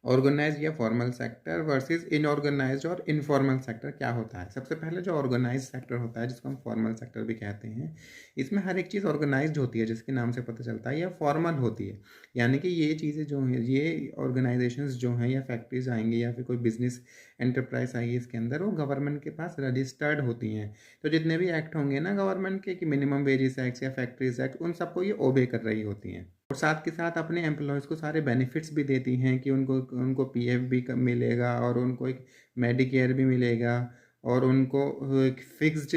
Organised या formal sector versus इनऑर्गेनाइज्ड और informal sector क्या होता है। सबसे पहले जो ऑर्गेनाइज्ड सेक्टर होता है, जिसको हम फॉर्मल सेक्टर भी कहते हैं, इसमें हर एक चीज़ ऑर्गेनाइज्ड होती है, जिसके नाम से पता चलता है, या फॉर्मल होती है। यानी कि ये चीज़ें जो हैं, ये ऑर्गेनाइजेशंस जो हैं, या फैक्ट्रीज आएंगी या फिर कोई बिजनेस एंटरप्राइज आएगी, इसके अंदर वो गवर्नमेंट के पास रजिस्टर्ड होती हैं। तो जितने भी एक्ट होंगे ना गवर्नमेंट के, कि मिनिमम वेजेस एक्ट या फैक्ट्रीज एक्ट, उन सबको ये ओबे कर रही होती हैं। और साथ के साथ अपने एम्प्लॉयज़ को सारे बेनिफिट्स भी देती हैं, कि उनको उनको पीएफ भी मिलेगा, और उनको एक मेडिकेयर भी मिलेगा, और उनको एक फिक्स्ड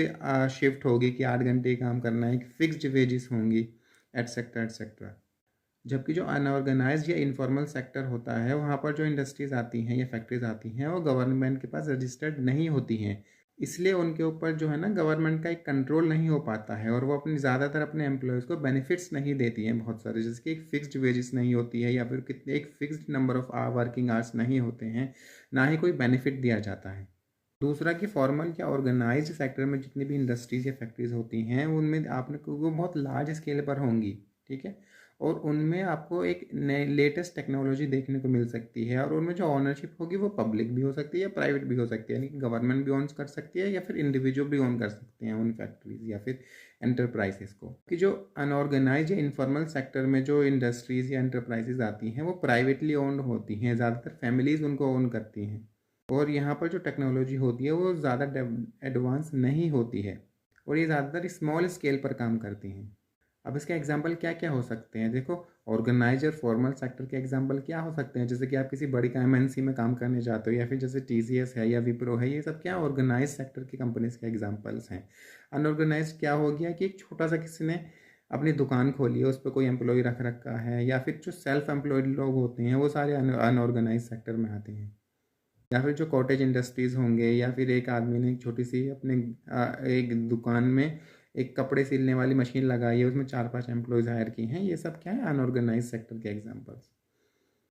शिफ्ट होगी कि 8 घंटे काम करना है, एक फिक्स्ड वेजेस होंगी, एटसेट्रा एटसेट्रा। जबकि जो अनऑर्गेनाइज्ड या इनफॉर्मल सेक्टर होता है, वहाँ पर जो इंडस्ट्रीज़ आती हैं या फैक्ट्रीज आती हैं, वो गवर्नमेंट के पास रजिस्टर्ड नहीं होती हैं। इसलिए उनके ऊपर जो है ना, गवर्नमेंट का एक कंट्रोल नहीं हो पाता है, और वो अपनी ज़्यादातर अपने एम्प्लॉयज़ को बेनिफिट्स नहीं देती हैं बहुत सारे, जैसे कि एक फिक्स्ड वेजेस नहीं होती है, या फिर कितने एक fixed number of working hours नहीं होते हैं, ना ही कोई बेनिफिट दिया जाता है। दूसरा कि फॉर्मल या ऑर्गेनाइज्ड सेक्टर में जितनी भी इंडस्ट्रीज़ या फैक्ट्रीज़ होती हैं, उनमें आपने वो बहुत लार्ज स्केल पर होंगी, ठीक है, और उनमें आपको एक नए लेटेस्ट टेक्नोलॉजी देखने को मिल सकती है, और उनमें जो ओनरशिप होगी वो पब्लिक भी हो सकती है या प्राइवेट भी हो सकती है, यानी कि गवर्नमेंट भी ओन कर सकती है या फिर इंडिविजुअल भी ओन कर सकते हैं उन फैक्ट्रीज या फिर एंटरप्राइजेस को। कि जो अनऑर्गेनाइज या इनफॉर्मल सेक्टर में जो इंडस्ट्रीज या एंटरप्राइजेज आती हैं, वो प्राइवेटली ओन्ड होती हैं, ज़्यादातर फैमिलीज उनको ओन करती हैं, और यहाँ पर जो टेक्नोलॉजी होती है वो ज़्यादा एडवांस नहीं होती है, और ये ज़्यादातर स्मॉल स्केल पर काम करती हैं। अब इसके एग्जांपल क्या क्या हो सकते हैं, देखो, ऑर्गेनाइज और फॉर्मल सेक्टर के एग्जांपल क्या हो सकते हैं, जैसे कि आप किसी बड़ी एमएनसी में काम करने जाते हो, या फिर जैसे टीसीएस है या विप्रो है, ये सब क्या ऑर्गेनाइज सेक्टर की कंपनीज के एग्जांपल्स हैं। अनऑर्गेनाइज क्या हो गया कि एक छोटा सा किसी ने अपनी दुकान खोली है, उस पर कोई एम्प्लॉय रख रखा है, या फिर जो सेल्फ एम्प्लॉयड लोग होते हैं वो सारे अनऑर्गेनाइज सेक्टर में आते हैं। या फिर जो कॉटेज इंडस्ट्रीज़ होंगे, या फिर एक आदमी ने एक छोटी सी अपने एक दुकान में एक कपड़े सिलने वाली मशीन लगाई है, उसमें 4-5 एम्प्लॉयज़ हायर की हैं, ये सब क्या है, अनऑर्गेनाइज सेक्टर के एग्जांपल्स।